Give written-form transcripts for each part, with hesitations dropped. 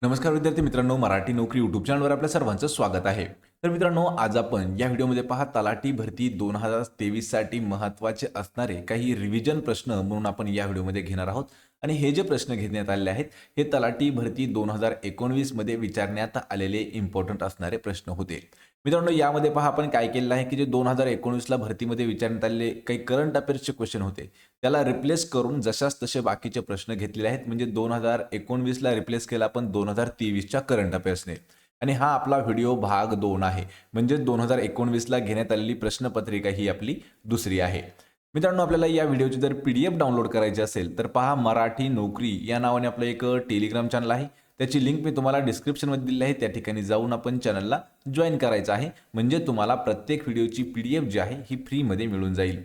नमस्कार विद्यार्थी मित्रांनो, मराठी नोकरी यूट्यूब चॅनलवर आपल्या सर्वांचं स्वागत आहे. तर मित्रांनो, आज आपण या व्हिडिओमध्ये पहा तलाठी भरती 2023 साठी महत्त्वाचे असणारे काही रिव्हिजन प्रश्न म्हणून आपण या व्हिडिओमध्ये घेणार आहोत. आणि हे जे प्रश्न घेण्यात आलेले आहेत हे तलाठी भरती 2019 मध्ये विचारण्यात आलेले इम्पॉर्टंट असणारे प्रश्न होते. मित्रांनो, यामध्ये पहा आपण काय केलेलं आहे की जे 2019 ला भरतीमध्ये विचारण्यात आलेले काही करंट अफेअर्सचे क्वेश्चन होते त्याला रिप्लेस करून जशास तसे बाकीचे प्रश्न घेतलेले आहेत. म्हणजे 2019 ला रिप्लेस केला आपण 2023 च्या करंट अफेअर्सने. आणि हा आपला व्हिडिओ भाग 2 आहे. म्हणजे 2019 ला घेण्यात आलेली प्रश्नपत्रिका ही आपली दुसरी आहे. मित्रांनो, आपल्याला या व्हिडिओची जर पीडीएफ डाउनलोड करायची असेल तर पहा, मराठी नोकरी या नावाने आपलं एक टेलिग्राम चॅनल आहे. त्याची लिंक मी तुम्हाला डिस्क्रिप्शनमध्ये दिली आहे. त्या ठिकाणी जाऊन आपण चॅनलला जॉईन करायचं आहे. म्हणजे तुम्हाला प्रत्येक व्हिडिओची पीडीएफ जी आहे ही फ्रीमध्ये मिळून जाईल.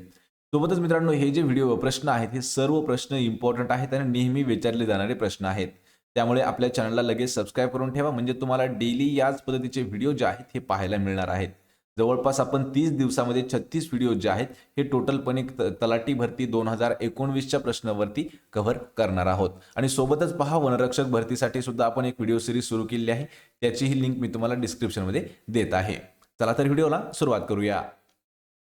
सोबतच मित्रांनो, हे जे व्हिडिओ प्रश्न आहेत हे सर्व प्रश्न इम्पॉर्टंट आहेत आणि नेहमी विचारले जाणारे प्रश्न आहेत. त्यामुळे आपल्या चॅनलला लगेच सबस्क्राईब करून ठेवा. म्हणजे तुम्हाला डेली याच पद्धतीचे व्हिडिओ जे आहेत हे पाहायला मिळणार आहेत. जवळपास आपण 30 दिवसामध्ये 36 व्हिडिओ जे आहेत हे टोटलपणे तलाठी भरती 2019 च्या प्रश्नावरती कव्हर करणार आहोत. आणि सोबतच पहा, वनरक्षक भरतीसाठी सुद्धा आपण एक व्हिडिओ सिरीज सुरू केली आहे. त्याचीही लिंक मी तुम्हाला डिस्क्रिप्शनमध्ये देत आहे. चला तर व्हिडिओला सुरुवात करूया.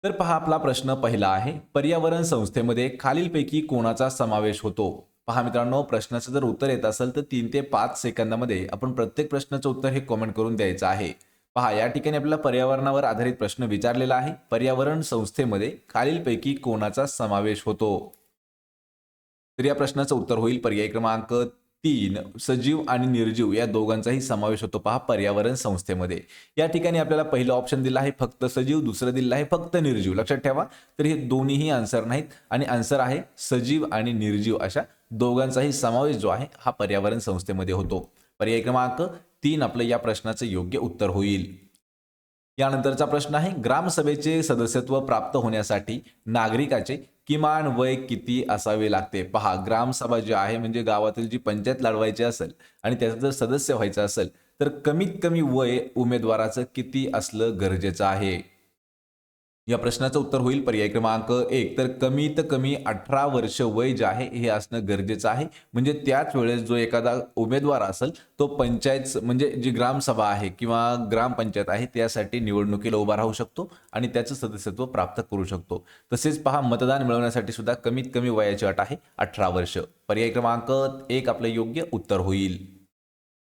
तर पहा, आपला प्रश्न पहिला आहे, पर्यावरण संस्थेमध्ये खालीलपैकी कोणाचा समावेश होतो? पहा मित्रांनो, प्रश्नाचं जर उत्तर येत असेल तर 3 ते 5 सेकंदामध्ये आपण प्रत्येक प्रश्नाचं उत्तर हे कमेंट करून द्यायचं आहे. पहा, या ठिकाणी आपल्याला पर्यावरणावर आधारित प्रश्न विचारलेला आहे. पर्यावरण संस्थेमध्ये खालीलपैकी कोणाचा समावेश होतो? तर या प्रश्नाचं उत्तर होईल पर्याय क्रमांक 3, सजीव आणि निर्जीव या दोघांचाही समावेश होतो पहा पर्यावरण संस्थेमध्ये. या ठिकाणी आपल्याला पहिलं ऑप्शन दिलं आहे फक्त सजीव, दुसरं दिलं आहे फक्त निर्जीव. लक्षात ठेवा, तर हे दोन्हीही आन्सर नाहीत आणि आन्सर आहे सजीव आणि निर्जीव अशा दोघांचाही समावेश जो आहे हा पर्यावरण संस्थेमध्ये होतो. पर्याय क्रमांक 3 आपलं या प्रश्नाचं योग्य उत्तर होईल. यानंतरचा प्रश्न आहे, ग्रामसभेचे सदस्यत्व प्राप्त होण्यासाठी नागरिकाचे किमान वय किती असावे लागते? पहा, ग्रामसभा जी आहे म्हणजे गावातील जी पंचायत लढवायची असेल आणि त्याचं जर सदस्य व्हायचं असेल तर कमीत कमी वय उमेदवाराचं किती असलं गरजेचं आहे? या प्रश्नाचं उत्तर होईल पर्याय क्रमांक 1, तर कमीत कमी 18 वर्ष वय जे आहे हे असणं गरजेचं आहे. म्हणजे त्याच वेळेस जो एखादा उमेदवार असेल तो पंचायत म्हणजे जी ग्रामसभा आहे किंवा ग्रामपंचायत आहे त्यासाठी निवडणुकीला उभा राहू शकतो आणि त्याचं सदस्यत्व प्राप्त करू शकतो. तसेच पहा, मतदान मिळवण्यासाठी सुद्धा कमीत कमी वयाची अट आहे 18 वर्ष. पर्याय क्रमांक 1 आपलं योग्य उत्तर होईल.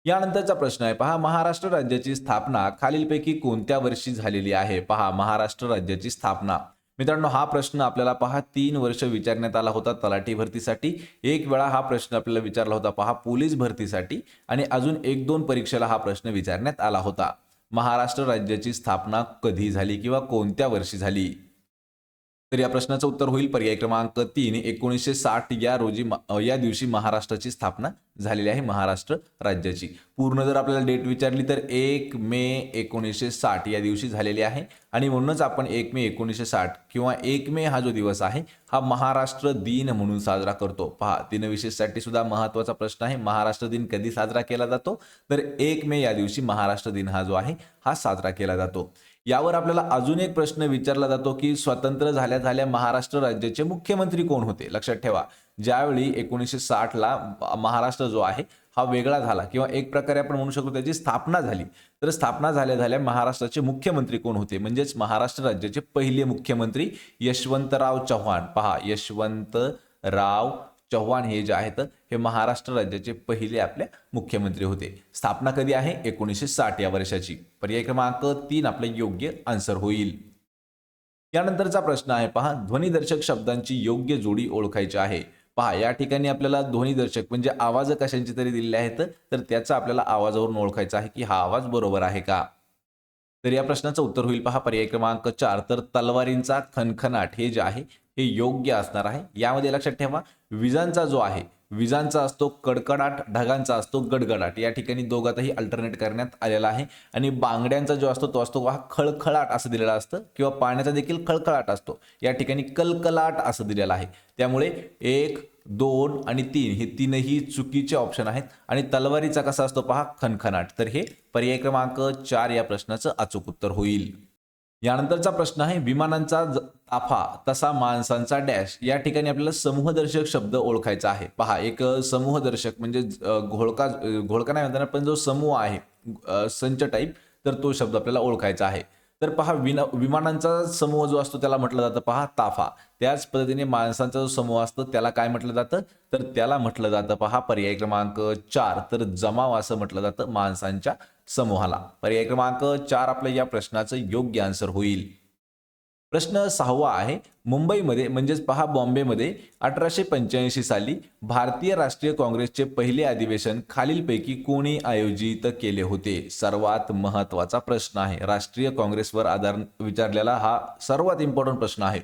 यानंतरचा प्रश्न आहे पहा, महाराष्ट्र राज्याची स्थापना खालीलपैकी कोणत्या वर्षी झालेली आहे? पहा, महाराष्ट्र राज्याची स्थापना. मित्रांनो, हा प्रश्न आपल्याला पहा 3 वर्ष विचारण्यात आला होता तलाठी भरतीसाठी. एक वेळा हा प्रश्न आपल्याला विचारला होता पहा पोलीस भरतीसाठी आणि अजून 1-2 परीक्षेला हा प्रश्न विचारण्यात आला होता. महाराष्ट्र राज्याची स्थापना कधी झाली किंवा कोणत्या वर्षी झाली? तर या प्रश्नाचं उत्तर होईल पर्याय क्रमांक 3, 1960 या दिवशी महाराष्ट्राची स्थापना झालेली आहे महाराष्ट्र राज्याची. पूर्ण जर आपल्याला डेट विचारली तर 1 मे 1960 या दिवशी झालेली आहे आणि म्हणूनच आपण 1 मे 1960 किंवा 1 मे हा जो दिवस आहे हा महाराष्ट्र दिन म्हणून साजरा करतो. पहा, दिनविशेषसाठी सुद्धा महत्त्वाचा प्रश्न आहे. महाराष्ट्र दिन कधी साजरा केला जातो? तर 1 मे या दिवशी महाराष्ट्र दिन हा जो आहे हा साजरा केला जातो. यावर आपल्याला अजून एक प्रश्न विचारला जातो की स्वतंत्र झाल्या झाल्या महाराष्ट्र राज्याचे मुख्यमंत्री कोण होते? लक्षात ठेवा, ज्यावेळी 1960 ला महाराष्ट्र जो आहे हा वेगळा झाला किंवा एक प्रकारे आपण म्हणू शकतो त्याची स्थापना झाली, तर स्थापना झाल्या झाल्या महाराष्ट्राचे मुख्यमंत्री कोण होते? म्हणजेच महाराष्ट्र राज्याचे पहिले मुख्यमंत्री यशवंतराव चव्हाण. पहा, यशवंतराव चव्हाण हे जे आहेत हे महाराष्ट्र राज्याचे पहिले आपले मुख्यमंत्री होते. स्थापना कधी आहे? 1960 या वर्षाची. पर्याय क्रमांक 3 आपले योग्य आन्सर होईल. यानंतरचा प्रश्न आहे पहा, ध्वनिदर्शक शब्दांची योग्य जोडी ओळखायची आहे. पहा, या ठिकाणी आपल्याला ध्वनिदर्शक म्हणजे आवाज कशांची तरी दिलेले आहेत तर त्याचा आपल्याला आवाजावरून ओळखायचा आहे की हा आवाज बरोबर आहे का? तर या प्रश्नाचं उत्तर होईल पहा पर्याय क्रमांक 4, तर तलवारींचा खणखणाट हे जे आहे हे योग्य असणार आहे. यामध्ये लक्षात ठेवा, विजांचा जो आहे विजांचा असतो कडकडाट, ढगांचा असतो गडगडाट. या ठिकाणी दोघातही अल्टरनेट करण्यात आलेला आहे. आणि बांगड्यांचा जो असतो तो असतो हा खळखळाट असं दिलेला असतं किंवा पाण्याचा देखील खळखळाट असतो. या ठिकाणी कलकलाट असं दिलेलं आहे. त्यामुळे 1, 2 आणि 3 हे तीनही चुकीचे ऑप्शन आहेत. आणि तलवारीचा कसा असतो पहा खणखणाट. तर हे पर्याय क्रमांक 4 या प्रश्नाचं अचूक उत्तर होईल. यानंतरचा प्रश्न आहे विमानांचा ताफा तसा माणसांचा डॅश. या ठिकाणी आपल्याला समूहदर्शक शब्द ओळखायचा आहे. पहा, एक समूहदर्शक म्हणजे घोळका नाही म्हणताना, पण जो समूह आहे संच टाईप, तर तो शब्द आपल्याला ओळखायचा आहे. तर पहा, विमानांचा समूह जो असतो त्याला म्हटलं जातं पहा ताफा. त्याच पद्धतीने माणसांचा जो समूह असतो त्याला काय म्हटलं जातं, तर त्याला म्हटलं जातं पहा पर्याय क्रमांक 4, तर जमाव असं म्हटलं जातं माणसांच्या समूहाला. पर्याय क्रमांक 4 आपलं या प्रश्नाचं योग्य आन्सर होईल. प्रश्न 6वा आहे मुंबईमध्ये म्हणजेच पहा बॉम्बेमध्ये 1885 साली भारतीय राष्ट्रीय काँग्रेसचे पहिले अधिवेशन खालीलपैकी कोणी आयोजित केले होते. सर्वात महत्वाचा प्रश्न आहे. राष्ट्रीय काँग्रेसवर आधार विचारलेला हा सर्वात इम्पॉर्टंट प्रश्न आहे.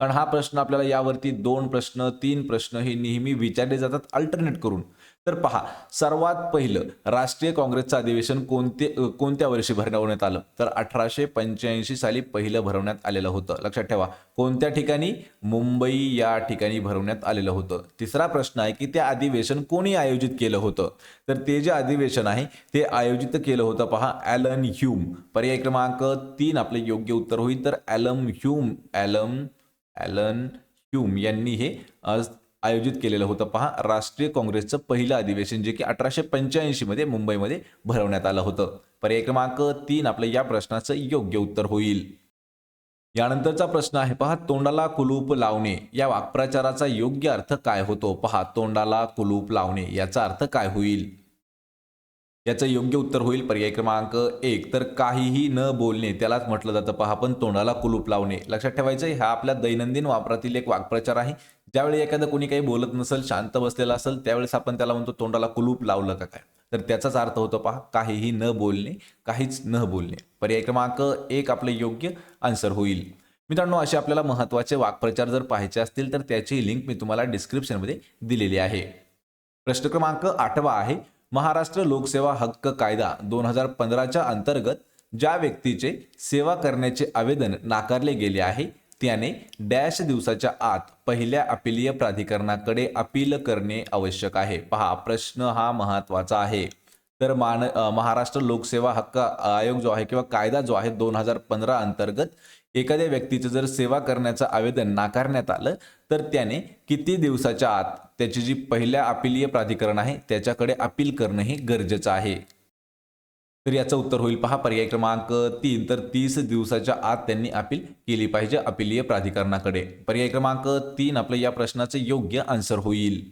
कारण हा प्रश्न आपल्याला यावरती 2 प्रश्न 3 प्रश्न हे नेहमी विचारले जातात अल्टरनेट करून. तर पहा, सर्वात पहिलं राष्ट्रीय काँग्रेसचं अधिवेशन कोणत्या वर्षी भरवण्यात आलं, तर 1885 साली पहिलं भरवण्यात आलेलं होतं. लक्षात ठेवा, कोणत्या ठिकाणी, मुंबई या ठिकाणी भरवण्यात आलेलं होतं. तिसरा प्रश्न आहे की ते अधिवेशन कोणी आयोजित केलं होतं, तर ते जे अधिवेशन आहे ते आयोजित केलं होतं पहा ॲलन ह्यूम. पर्याय क्रमांक 3 आपले योग्य उत्तर होईल. तर ॲलन ह्यूम यांनी हे आयोजित केलेलं होतं पहा राष्ट्रीय काँग्रेसचं पहिलं अधिवेशन, जे की 1885 मध्ये मुंबईमध्ये भरवण्यात आलं होतं. पर्याय क्रमांक 3 आपलं या प्रश्नाचं योग्य उत्तर होईल. यानंतरचा प्रश्न आहे पहा तोंडाला कुलूप लावणे या वाक्प्रचाराचा योग्य अर्थ काय होतो. पहा, तोंडाला कुलूप लावणे याचा अर्थ काय होईल. याचं योग्य उत्तर होईल पर्याय क्रमांक 1, तर काहीही न बोलणे त्यालाच म्हटलं जातं पहा पण तोंडाला कुलूप लावणे. लक्षात ठेवायचं, हा आपल्या दैनंदिन वापरातील एक वाक्प्रचार आहे. ज्यावेळी एखादं कोणी काही बोलत नसेल, शांत बसलेला असेल, त्यावेळेस आपण त्याला म्हणतो तोंडाला कुलूप लावलं का काय, तर त्याचाच अर्थ होतो पहा काहीही न बोलणे, काहीच न बोलणे. पर्याय क्रमांक 1 आपले योग्य आन्सर होईल. मित्रांनो, असे आपल्याला महत्त्वाचे वाक्प्रचार जर पाहायचे असतील तर त्याची लिंक मी तुम्हाला डिस्क्रिप्शनमध्ये दिलेली आहे. प्रश्न क्रमांक 8वा आहे महाराष्ट्र लोकसेवा हक्क कायदा 2015च्या अंतर्गत ज्या व्यक्तीचे सेवा करण्याचे आवेदन नाकारले गेले आहे त्याने डॅश दिवसाच्या आत पहिल्या अपीलीय प्राधिकरणाकडे अपील करणे आवश्यक आहे. पहा, प्रश्न हा महत्वाचा आहे. तर महाराष्ट्र लोकसेवा हक्क आयोग जो आहे किंवा कायदा जो आहे 2015 अंतर्गत एखाद्या व्यक्तीचं जर सेवा करण्याचं आवेदन नाकारण्यात आलं तर त्याने किती दिवसाच्या आत त्याची जी पहिल्या अपीलीय प्राधिकरण आहे त्याच्याकडे अपील करणं हे गरजेचं आहे. तर याचं उत्तर होईल पहा पर्याय क्रमांक 3, तर 30 दिवसाच्या आत त्यांनी अपील केली पाहिजे अपीलीय प्राधिकरणाकडे. पर्याय क्रमांक 3 आपलं या प्रश्नाचं योग्य आन्सर होईल.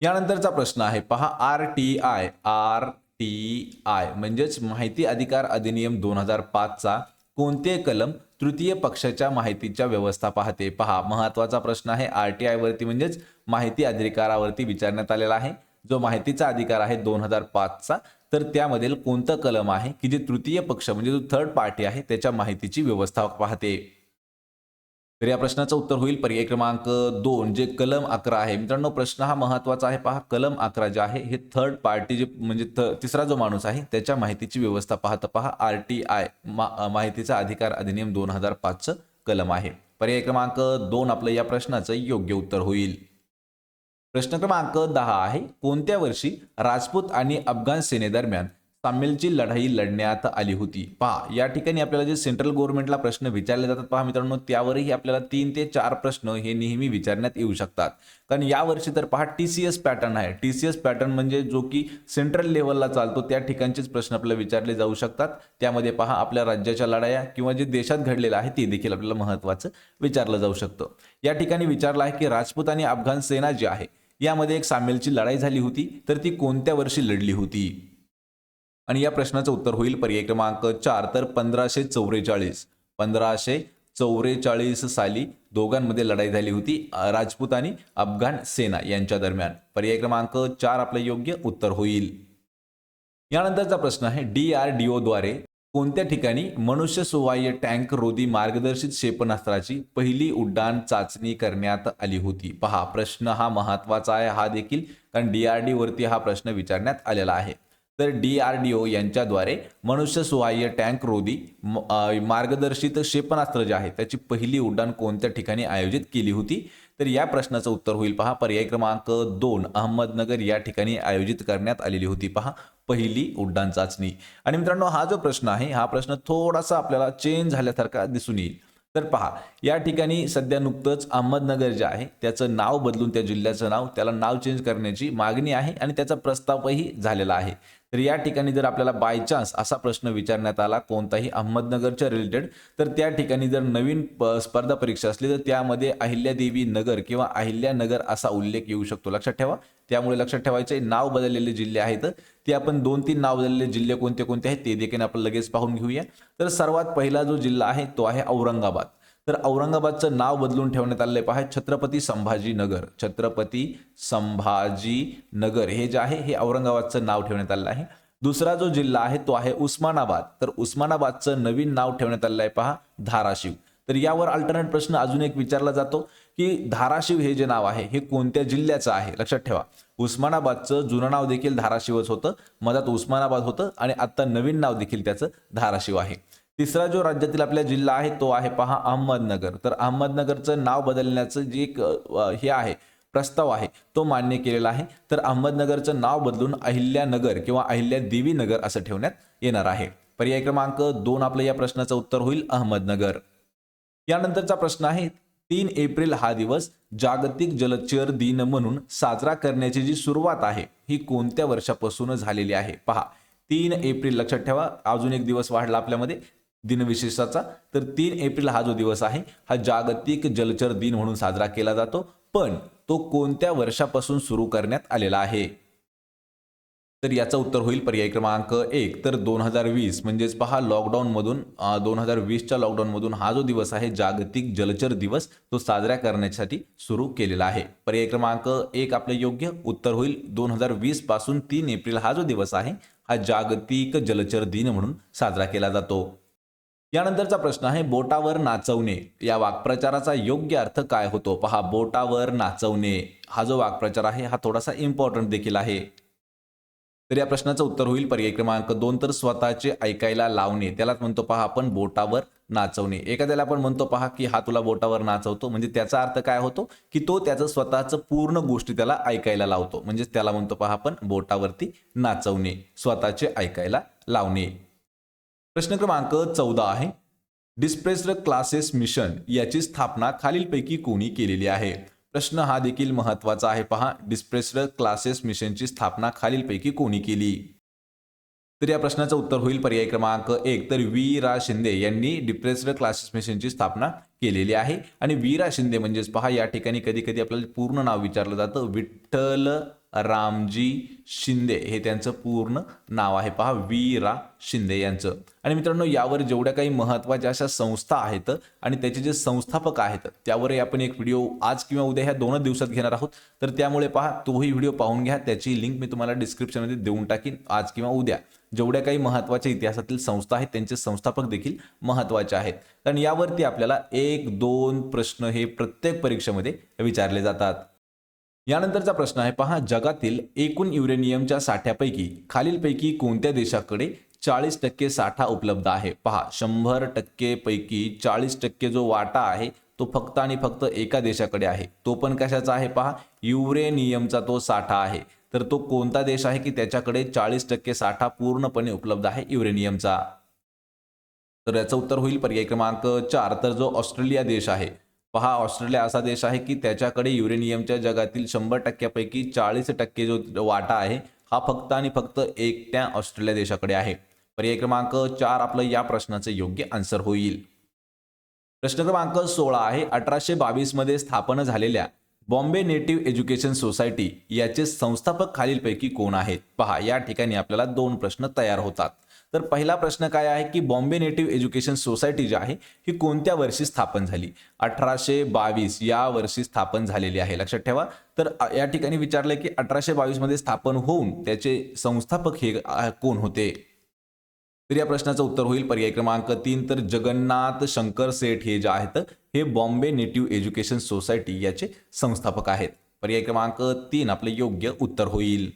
यानंतरचा प्रश्न आहे पहा आरटीआय म्हणजेच माहिती अधिकार अधिनियम 2005 चा कोणते कलम तृतीय पक्षाच्या माहितीच्या व्यवस्था पाहते. पहा, महत्वाचा प्रश्न आहे. आरटीआय वरती म्हणजेच माहिती अधिकारावरती विचारण्यात आलेला आहे. जो माहितीचा अधिकार आहे 2005 चा, तर त्यामधील कोणतं कलम आहे की जे तृतीय पक्ष म्हणजे जो थर्ड पार्टी आहे त्याच्या माहितीची व्यवस्था पाहते. तर या प्रश्नाचं उत्तर होईल पर्याय क्रमांक 2 जे कलम 11 आहे. मित्रांनो, प्रश्न हा महत्वाचा आहे. पहा, कलम 11 जे आहे हे थर्ड पार्टी जे म्हणजे तिसरा जो माणूस आहे त्याच्या माहितीची व्यवस्था पाहतं. पहा, आरटीआय माहितीचा अधिकार अधिनियम 2005 चं कलम आहे. पर्याय क्रमांक 2 आपलं या प्रश्नाचं योग्य उत्तर होईल. प्रश्न क्रमांक 10 आहे कोणत्या वर्षी राजपूत आणि अफगाण सेनेदरम्यान सामेलची लढाई लढण्यात आली होती. पहा, या ठिकाणी आपल्याला जे सेंट्रल गव्हर्नमेंटला प्रश्न विचारले जातात पहा मित्रांनो, त्यावरही आपल्याला 3 ते 4 प्रश्न हे नेहमी विचारण्यात येऊ शकतात. कारण यावर्षी तर पहा टीसीएस पॅटर्न आहे. टीसीएस पॅटर्न म्हणजे जो की सेंट्रल लेवलला चालतो त्या ठिकाणचेच प्रश्न आपल्याला विचारले जाऊ शकतात. त्यामध्ये पहा आपल्या राज्याच्या लढाया किंवा जे देशात घडलेलं आहे ते देखील आपल्याला महत्त्वाचं विचारलं जाऊ शकतं. या ठिकाणी विचारलं आहे की राजपूत आणि अफगाण सेना जी आहे यामध्ये एक सामेलची लढाई झाली होती, तर ती कोणत्या वर्षी लढली होती. आणि या प्रश्नाचं उत्तर होईल पर्याय क्रमांक 4, तर 1544 साली दोघांमध्ये लढाई झाली होती राजपूत आणि अफगाण सेना यांच्या दरम्यान. पर्याय क्रमांक 4 आपलं योग्य उत्तर होईल. यानंतरचा प्रश्न आहे DRDO द्वारे कोणत्या ठिकाणी मनुष्य सुवाह्य टँक रोधी मार्गदर्शित क्षेपणास्त्राची पहिली उड्डाण चाचणी करण्यात आली होती. पहा, प्रश्न हा महत्वाचा आहे हा देखील, कारण DRDO वरती हा प्रश्न विचारण्यात आलेला आहे. तर DRDO यांच्याद्वारे मनुष्य सुवाह्य टँक रोधी मार्गदर्शित क्षेपणास्त्र जे आहे त्याची पहिली उड्डाण कोणत्या ठिकाणी आयोजित केली होती, तर या प्रश्नाचं उत्तर होईल पहा पर्याय क्रमांक 2 अहमदनगर या ठिकाणी आयोजित करण्यात आलेली होती पहा पहिली उड्डाण चाचणी। आणि मित्रांनो हा जो प्रश्न आहे हा प्रश्न थोडासा आपल्याला चेंज झाल्यासारखा दिसून येईल। तर पहा या ठिकाणी सध्या नुकतंच अहमदनगर जे आहे त्याचं नाव बदलून त्या जिल्ह्याचं नाव त्याला नाव चेंज करण्याची मागणी आहे आणि त्याचा प्रस्तावही झालेला आहे। तर या ठिकाणी जर आपल्याला बाय चान्स असा प्रश्न विचारण्यात आला कोणताही अहमदनगरच्या रिलेटेड तर त्या ठिकाणी जर नवीन स्पर्धा परीक्षा असली तर त्यामध्ये अहिल्यादेवी नगर किंवा अहिल्यानगर असा उल्लेख येऊ शकतो, लक्षात ठेवा। त्यामुळे लक्षात ठेवायचे नाव बदललेले जिल्हे आहेत ते आपण 2-3 नाव बदललेले जिल्हे कोणते कोणते आहेत ते देखील आपण लगेच पाहून घेऊया। तर सर्वात पहिला जो जिल्हा आहे तो आहे औरंगाबाद। तर औरंगाबादचं नाव बदलून ठेवण्यात आले पहा छत्रपती संभाजीनगर। छत्रपती संभाजीनगर हे जे आहे हे औरंगाबादचं नाव ठेवण्यात आलं आहे। दुसरा जो जिल्हा आहे तो आहे उस्मानाबाद। तर उस्मानाबादचं नवीन नाव ठेवण्यात आलं आहे पहा धाराशिव। तर यावर अल्टरनेट प्रश्न अजून एक विचारला जातो की धाराशिव हे जे नाव आहे हे कोणत्या जिल्ह्याचं आहे, लक्षात ठेवा। उस्मानाबादचं जुनं नाव देखील धाराशिवच होतं, मधात उस्मानाबाद होतं आणि आता नवीन नाव देखील त्याचं धाराशिव आहे। तिसरा जो राज्यातील आपला जिल्हा आहे तो आहे पहा अहमदनगर। तर अहमदनगरचं नाव बदलण्याचं जे एक हे आहे प्रस्ताव आहे तो मान्य केलेला आहे। तर अहमदनगरचं नाव बदलून अहिल्यानगर किंवा अहिल्यादेवी नगर असं ठेवण्यात येणार आहे। पर्याय क्रमांक 2 आपलं या प्रश्नाचं उत्तर होईल अहमदनगर। यानंतरचा प्रश्न आहे 3 एप्रिल हा दिवस जागतिक जलचर दिन म्हणून साजरा करण्याची जी सुरुवात आहे ही कोणत्या वर्षापासून झालेली आहे पहा 3 एप्रिल, लक्षात ठेवा अजून एक दिवस वाढला आपल्यामध्ये दिनविशेषाचा। तर 3 एप्रिल हा जो दिवस आहे हा जागतिक जलचर दिन म्हणून साजरा केला जातो, पण तो कोणत्या वर्षापासून सुरू करण्यात आलेला आहे। तर याचं उत्तर होईल पर्याय क्रमांक 1 तर 2020 म्हणजेच पहा लॉकडाऊन मधून 2020च्या लॉकडाऊन मधून हा जो दिवस आहे जागतिक जलचर दिवस तो साजरा करण्यासाठी सुरू केलेला आहे। पर्याय क्रमांक 1 आपले योग्य उत्तर होईल 2020 पासून 3 एप्रिल हा जो दिवस आहे हा जागतिक जलचर दिन म्हणून साजरा केला जातो। यानंतरचा प्रश्न आहे बोटावर नाचवणे या वाक्प्रचाराचा योग्य अर्थ काय होतो पहा बोटावर नाचवणे हा जो वाक्प्रचार आहे हा थोडासा इम्पॉर्टंट देखील आहे। तर या प्रश्नाचं उत्तर होईल पर्याय क्रमांक 2 तर स्वतःचे ऐकायला लावणे त्यालाच म्हणतो पहा आपण बोटावर नाचवणे। एखाद्याला आपण म्हणतो पहा की हा तुला बोटावर नाचवतो म्हणजे त्याचा अर्थ काय होतो की तो त्याचं स्वतःचं पूर्ण गोष्टी त्याला ऐकायला लावतो, म्हणजे त्याला म्हणतो पहा आपण बोटावरती नाचवणे स्वतःचे ऐकायला लावणे। प्रश्न क्रमांक 14 आहे डिस्प्रेस्ड क्लासेस मिशन याची स्थापना खालीलपैकी कोणी केलेली आहे। प्रश्न हा देखील महत्त्वाचा आहे पहा डिस्प्रेस्ड क्लासेस मिशनची स्थापना खालीलपैकी कोणी केली। तर या प्रश्नाचं उत्तर होईल पर्याय क्रमांक 1 तर वी रा शिंदे यांनी डिप्रेस्ड क्लासेस मिशनची स्थापना केलेली आहे। आणि वी रा शिंदे म्हणजेच पहा या ठिकाणी कधी कधी आपल्याला पूर्ण नाव विचारलं जातं विठ्ठल रामजी शिंदे हे त्यांचं पूर्ण नाव आहे पहा वी रा शिंदे यांचं। आणि मित्रांनो यावर जेवढ्या काही महत्त्वाच्या अशा संस्था आहेत आणि त्याचे जे संस्थापक आहेत त्यावरही आपण एक व्हिडिओ आज किंवा उद्या ह्या 2 दिवसात घेणार आहोत। तर त्यामुळे पहा तोही व्हिडिओ पाहून घ्या, त्याची लिंक मी तुम्हाला डिस्क्रिप्शनमध्ये देऊन टाकीन आज किंवा उद्या। जेवढ्या काही महत्त्वाच्या इतिहासातील संस्था आहेत त्यांचे संस्थापक देखील महत्त्वाचे आहेत, कारण यावरती आपल्याला 1-2 प्रश्न हे प्रत्येक परीक्षेमध्ये विचारले जातात। यानंतरचा प्रश्न आहे पहा जगातील एकूण युरेनियमच्या साठ्यापैकी खालीलपैकी कोणत्या देशाकडे 40% साठा उपलब्ध आहे। पहा 100% पैकी 40% जो वाटा आहे तो फक्त आणि फक्त एका देशाकडे आहे, तो पण कशाचा आहे पहा युरेनियमचा तो साठा आहे। तर तो कोणता देश आहे की त्याच्याकडे 40% साठा पूर्णपणे उपलब्ध आहे युरेनियमचा। तर याचं उत्तर होईल पर्याय क्रमांक 4 तर जो ऑस्ट्रेलिया देश आहे पहा ऑस्ट्रेलिया असा देश आहे की त्याच्याकडे युरेनियमच्या जगातील 100% पैकी 40% जो वाटा आहे हा फक्त आणि फक्त एकट्या ऑस्ट्रेलिया देशाकडे आहे। पर्याय क्रमांक 4 आपलं या प्रश्नाचं योग्य आन्सर होईल। प्रश्न क्रमांक 16 आहे 1822 मध्ये स्थापन झालेल्या बॉम्बे नेटिव्ह एज्युकेशन सोसायटी याचे संस्थापक खालीलपैकी कोण आहेत। पहा या ठिकाणी आपल्याला 2 प्रश्न तयार होतात। तर पहिला प्रश्न काय आहे की बॉम्बे नेटिव्ह एज्युकेशन सोसायटी जी आहे ही कोणत्या वर्षी स्थापन झाली। 1822 या वर्षी स्थापन झालेली आहे, लक्षात ठेवा। तर या ठिकाणी विचारले की 1822 मध्ये स्थापन होऊन त्याचे संस्थापक हे कोण होते। तर या प्रश्नाचं उत्तर होईल पर्याय क्रमांक 3 तर जगन्नाथ शंकर सेठ हे जे आहेत हे बॉम्बे नेटिव्ह एज्युकेशन सोसायटी याचे संस्थापक आहेत। पर्याय क्रमांक 3 आपले योग्य उत्तर होईल।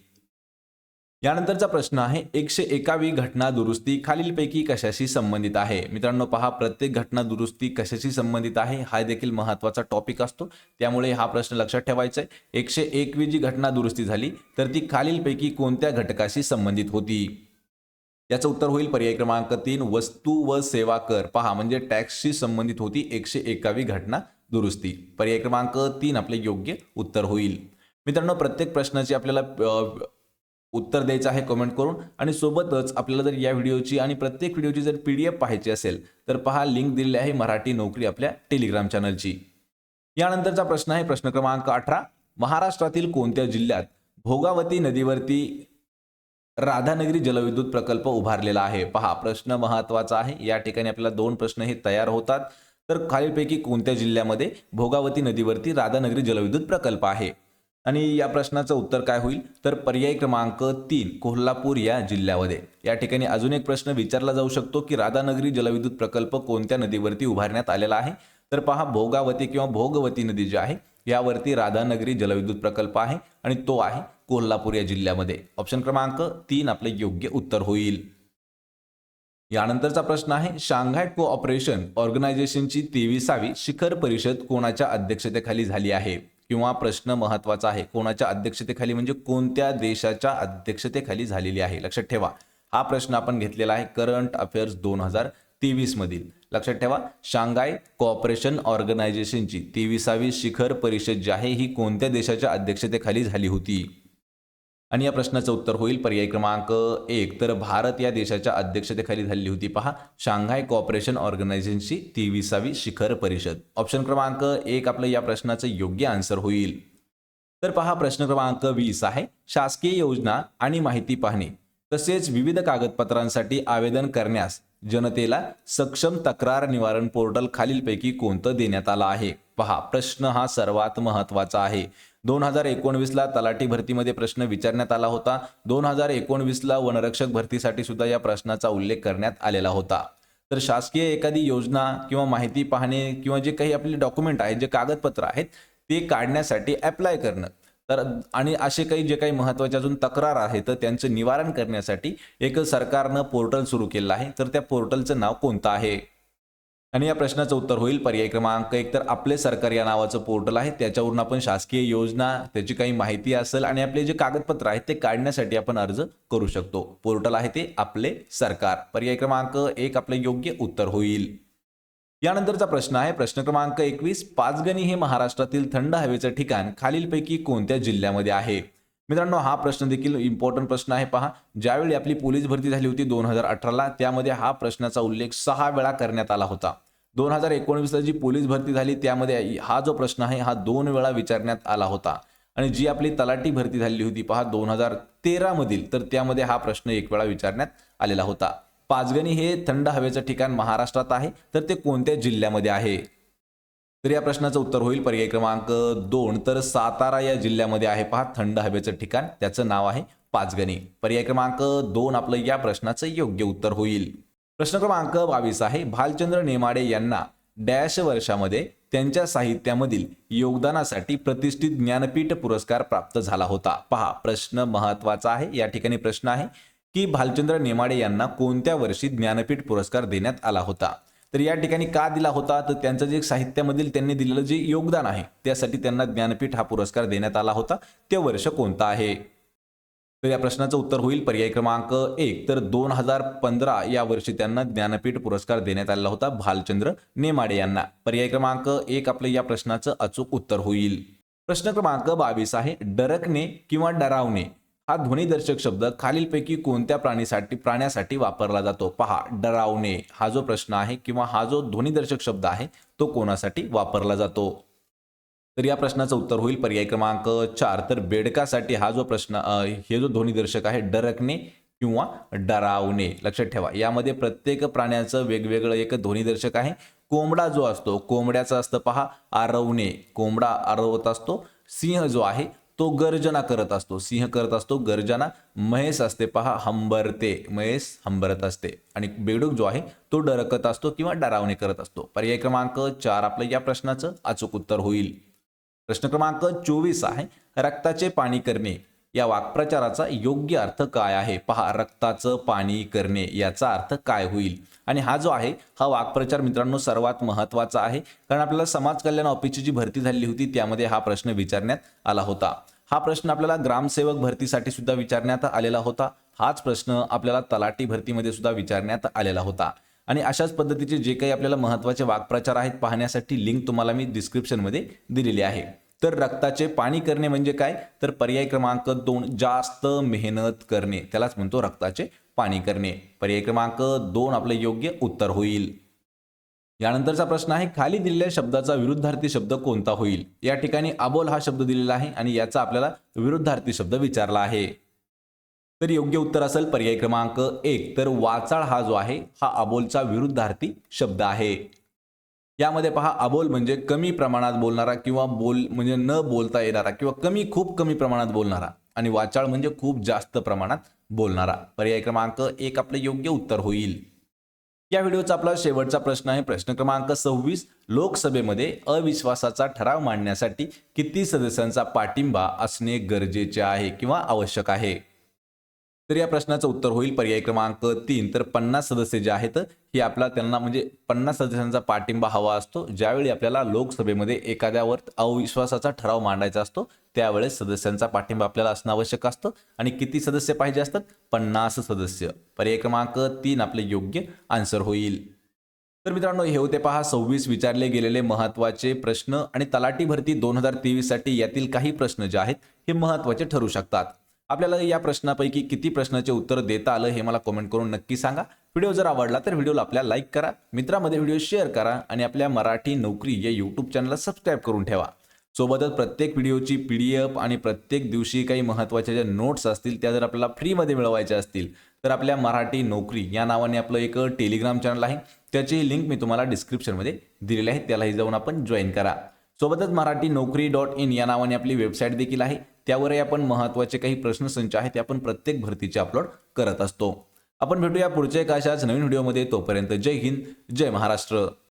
यानंतरचा प्रश्न आहे 101वी घटना दुरुस्ती खालीलपैकी कशाशी संबंधित आहे? मित्रांनो पहा, प्रत्येक घटना दुरुस्ती कशाशी संबंधित आहे हा देखील महत्त्वाचा टॉपिक असतो, त्यामुळे हा प्रश्न लक्षात ठेवायचा आहे. 101वी जी घटना दुरुस्ती झाली तर ती खालीलपैकी कोणत्या घटकाशी संबंधित होती? याचं उत्तर होईल पर्याय क्रमांक 3 वस्तू व सेवा कर. पहा, म्हणजे टॅक्सशी संबंधित होती 101वी घटना दुरुस्ती. पर्याय क्रमांक 3 आपले योग्य उत्तर होईल. मित्रांनो, प्रत्येक प्रश्नाची आपल्याला उत्तर द्यायचं आहे कमेंट करून, आणि सोबतच आपल्याला जर या व्हिडिओची आणि प्रत्येक व्हिडिओची जर PDF पाहायची असेल तर पहा, लिंक दिलेली आहे मराठी नोकरी आपल्या टेलिग्राम चॅनलची. यानंतरचा प्रश्न आहे प्रश्न क्रमांक 18. महाराष्ट्रातील कोणत्या जिल्ह्यात भोगावती नदीवरती राधानगरी जलविद्युत प्रकल्प उभारलेला आहे? पहा, प्रश्न महत्त्वाचा आहे. या ठिकाणी आपल्याला 2 प्रश्न हे तयार होतात. तर खालीलपैकी कोणत्या जिल्ह्यामध्ये भोगावती नदीवरती राधानगरी जलविद्युत प्रकल्प आहे? आणि या प्रश्नाचं उत्तर काय होईल? तर पर्याय क्रमांक 3 कोल्हापूर या जिल्ह्यामध्ये. या ठिकाणी अजून एक प्रश्न विचारला जाऊ शकतो की राधानगरी जलविद्युत प्रकल्प कोणत्या नदीवरती उभारण्यात आलेला आहे? तर पहा, भोगावती किंवा भोगवती नदी जी आहे यावरती राधानगरी जलविद्युत प्रकल्प आहे आणि तो आहे कोल्हापूर या जिल्ह्यामध्ये. ऑप्शन क्रमांक 3 आपले योग्य उत्तर होईल. यानंतरचा प्रश्न आहे शांघाय कोऑपरेशन ऑर्गनायझेशनची 23वी शिखर परिषद कोणाच्या अध्यक्षतेखाली झाली आहे? किंवा प्रश्न महत्त्वाचा आहे, कोणाच्या अध्यक्षतेखाली म्हणजे कोणत्या देशाच्या अध्यक्षतेखाली झालेली आहे? लक्षात ठेवा, हा प्रश्न आपण घेतलेला आहे करंट अफेअर्स 2023 मधील. लक्षात ठेवा, शांघाय कोऑपरेशन ऑर्गनायझेशनची 23वी शिखर परिषद जी आहे ही कोणत्या देशाच्या अध्यक्षतेखाली झाली होती? आणि या प्रश्नाचं उत्तर होईल पर्याय क्रमांक 1 तर भारत या देशाच्या अध्यक्षतेखाली झाली होती. पहा, शांघाय कोऑपरेशन ऑर्गनायझेशनची 23वी शिखर परिषद. ऑप्शन क्रमांक 1 आपलं या प्रश्नाचं योग्य आन्सर होईल. तर पहा, प्रश्न क्रमांक 20 आहे शासकीय योजना आणि माहिती पाहणे तसेच विविध कागदपत्रांसाठी आवेदन करण्यास जनतेला सक्षम तक्रार निवारण पोर्टल खालीलपैकी कोणतं देण्यात आलं आहे? पहा, प्रश्न हा सर्वात महत्त्वाचा आहे. 2019ला तलाठी भरतीमध्ये प्रश्न विचारण्यात आला होता. 2019ला वनरक्षक भरतीसाठी सुद्धा या प्रश्नाचा उल्लेख करण्यात आलेला होता. तर शासकीय एखादी योजना किंवा माहिती पाहणे किंवा जे काही आपले डॉक्युमेंट आहेत, जे कागदपत्र आहेत ते काढण्यासाठी अप्लाय करणं, तर आणि असे काही जे काही महत्त्वाचे अजून तक्रार आहेत तर त्यांचं निवारण करण्यासाठी एक सरकारनं पोर्टल सुरू केलं आहे. तर त्या पोर्टलचं नाव कोणतं आहे? आणि या प्रश्नाचं उत्तर होईल पर्याय क्रमांक 1 तर आपले सरकार या नावाचं पोर्टल आहे. त्याच्यावरून आपण शासकीय योजना, त्याची काही माहिती असेल आणि आपले जे कागदपत्र आहेत ते काढण्यासाठी आपण अर्ज करू शकतो. पोर्टल आहे ते आपले सरकार. पर्याय क्रमांक 1 आपले योग्य उत्तर होईल. यानंतरचा प्रश्न आहे प्रश्न क्रमांक 21. पाचगणी हे महाराष्ट्रातील थंड हवेचं ठिकाण खालीलपैकी कोणत्या जिल्ह्यामध्ये आहे? मित्रांनो, हा प्रश्न देखील इम्पॉर्टंट प्रश्न आहे. पहा, ज्यावेळी आपली पोलीस भरती झाली होती 2018ला, त्यामध्ये हा प्रश्नाचा उल्लेख 6 वेळा करण्यात आला होता. 2019ला जी पोलीस भरती झाली त्यामध्ये हा जो प्रश्न आहे हा 2 वेळा विचारण्यात आला होता. आणि जी आपली तलाठी भरती झाली होती पहा 2013 मधील, तर त्यामध्ये हा प्रश्न 1 वेळा विचारण्यात आलेला होता. पाचगणी हे थंड हवेचं ठिकाण महाराष्ट्रात आहे, तर ते कोणत्या जिल्ह्यामध्ये आहे? तर या प्रश्नाचं उत्तर होईल पर्याय क्रमांक 2 तर सातारा या जिल्ह्यामध्ये आहे. पहा, थंड हवेचं ठिकाण त्याचं नाव आहे पाचगणी. पर्याय क्रमांक 2 आपलं या प्रश्नाचं योग्य उत्तर होईल. प्रश्न क्रमांक 22 आहे भालचंद्र नेमाडे यांना डॅश वर्षामध्ये त्यांच्या साहित्यामधील योगदानासाठी प्रतिष्ठित ज्ञानपीठ पुरस्कार प्राप्त झाला होता? पहा, प्रश्न महत्त्वाचा आहे. या ठिकाणी प्रश्न आहे की भालचंद्र नेमाडे यांना कोणत्या वर्षी ज्ञानपीठ पुरस्कार देण्यात आला होता? तर या ठिकाणी का दिला होता? तर त्यांचं जे साहित्यामधील त्यांनी दिलेलं जे योगदान आहे त्यासाठी त्यांना ज्ञानपीठ हा पुरस्कार देण्यात आला होता. ते वर्ष कोणतं आहे? तर या प्रश्नाचं उत्तर होईल पर्याय क्रमांक 1 तर 2015 या वर्षी त्यांना ज्ञानपीठ पुरस्कार देण्यात आला होता भालचंद्र नेमाडे यांना. पर्याय क्रमांक 1 आपलं या प्रश्नाचं अचूक उत्तर होईल. प्रश्न क्रमांक 22 आहे डरकणे किंवा डरावणे हा ध्वनिदर्शक शब्द खालीलपैकी कोणत्या प्राण्यासाठी वापरला जातो? पहा, डरावणे हा जो प्रश्न आहे किंवा हा जो ध्वनिदर्शक शब्द आहे तो कोणासाठी वापरला जातो? तर या प्रश्नाचं उत्तर होईल पर्याय क्रमांक 4 तर बेडकासाठी हा जो प्रश्न हे जो ध्वनिदर्शक आहे डरकणे किंवा डरावणे. लक्षात ठेवा, यामध्ये प्रत्येक प्राण्याचं वेगवेगळं एक ध्वनिदर्शक आहे. कोंबडा जो असतो कोंबड्याचं असतं पहा आरवणे, कोंबडा आरवत असतो. सिंह जो आहे तो गर्जना करत असतो, सिंह करत असतो गर्जना. म्हैस असते पहा हंबरते, म्हैस हंबरत असते. आणि बेडूक जो आहे तो डरकत असतो किंवा डरावणे करत असतो. पर्याय क्रमांक 4 आपलं या प्रश्नाचं अचूक उत्तर होईल. प्रश्न क्रमांक 24 आहे रक्ताचे पाणी करणे या वाक्प्रचाराचा योग्य अर्थ काय आहे? पहा, रक्ताचं पाणी करणे याचा अर्थ काय होईल? आणि हा जो आहे हा वाक्प्रचार मित्रांनो सर्वात महत्त्वाचा आहे, कारण आपल्याला समाज कल्याण ऑफिसची जी भरती झाली होती त्यामध्ये हा प्रश्न विचारण्यात आला होता. हा प्रश्न आपल्याला ग्रामसेवक भरतीसाठी सुद्धा विचारण्यात आलेला होता. हाच प्रश्न आपल्याला तलाठी भरतीमध्ये सुद्धा विचारण्यात आलेला होता. आणि अशाच पद्धतीचे जे काही आपल्याला महत्त्वाचे वाक्प्रचार आहेत पाहण्यासाठी लिंक तुम्हाला मी डिस्क्रिप्शनमध्ये दिलेली आहे. तर रक्ताचे पाणी करणे म्हणजे काय? तर पर्याय क्रमांक 2 जास्त मेहनत करणे, त्यालाच म्हणतो रक्ताचे पाणी करणे. पर्याय क्रमांक 2 आपले योग्य उत्तर होईल. यानंतरचा प्रश्न आहे, खाली दिलेल्या शब्दाचा विरुद्धार्थी शब्द कोणता होईल? या ठिकाणी अबोल हा शब्द दिलेला आहे आणि याचा आपल्याला विरुद्धार्थी शब्द विचारला आहे. तर योग्य उत्तर असेल पर्याय क्रमांक 1. तर वाचाळ हा जो आहे हा अबोलचा विरुद्धार्थी शब्द आहे. यामध्ये पहा, अबोल म्हणजे कमी प्रमाणात बोलणारा किंवा म्हणजे न बोलता येणारा किंवा खूप कमी प्रमाणात बोलणारा, आणि वाचाळ म्हणजे खूप जास्त प्रमाणात बोलणारा. पर्याय क्रमांक 1 आपले योग्य उत्तर होईल. या व्हिडिओचा आपला शेवटचा प्रश्न आहे, प्रश्न क्रमांक 26. लोकसभेमध्ये अविश्वासाचा ठराव मांडण्यासाठी किती सदस्यांचा पाठिंबा असणे गरजेचे आहे किंवा आवश्यक आहे? तर या प्रश्नाचं उत्तर होईल पर्याय क्रमांक 3. तर 50 सदस्य जे आहेत हे त्यांना म्हणजे 50 सदस्यांचा पाठिंबा हवा असतो. ज्यावेळी आपल्याला लोकसभेमध्ये एखाद्यावर अविश्वासाचा ठराव मांडायचा असतो त्यावेळेस सदस्यांचा पाठिंबा आपल्याला असणं आवश्यक असतं. आणि किती सदस्य पाहिजे असतात? 50 सदस्य. पर्याय क्रमांक 3 आपले योग्य आन्सर होईल. तर मित्रांनो, हे होते पहा 26 विचारले गेलेले महत्त्वाचे प्रश्न, आणि तलाठी भरती 2023 साठी यातील काही प्रश्न जे आहेत हे महत्त्वाचे ठरू शकतात. आपल्याला या प्रश्नापैकी किती प्रश्नाचे उत्तर देता आलं हे मला कमेंट करून नक्की सांगा. व्हिडिओ जर आवडला तर व्हिडिओला आपल्या लाईक करा, मित्रांमध्ये व्हिडिओ शेअर करा आणि आपल्या मराठी नोकरी या यूट्यूब चॅनलला सबस्क्राईब करून ठेवा. सोबतच प्रत्येक व्हिडिओची PDF आणि प्रत्येक दिवशी काही महत्त्वाच्या ज्या नोट्स असतील त्या जर आपल्याला फ्रीमध्ये मिळवायच्या असतील तर आपल्या मराठी नोकरी या नावाने आपलं एक टेलिग्राम चॅनल आहे, त्याची लिंक मी तुम्हाला डिस्क्रिप्शनमध्ये दिलेली आहे, त्यालाही जाऊन आपण जॉईन करा. सोबतच marathi-naukri.in या नावाने आपली वेबसाईट देखील आहे, त्यावरही आपण महत्त्वाचे काही प्रश्नसंच आहेत ते आपण प्रत्येक भरतीचे अपलोड करत असतो. आपण भेटूया पुढच्या एका अशाच नवीन व्हिडिओमध्ये. तोपर्यंत जय हिंद, जय महाराष्ट्र.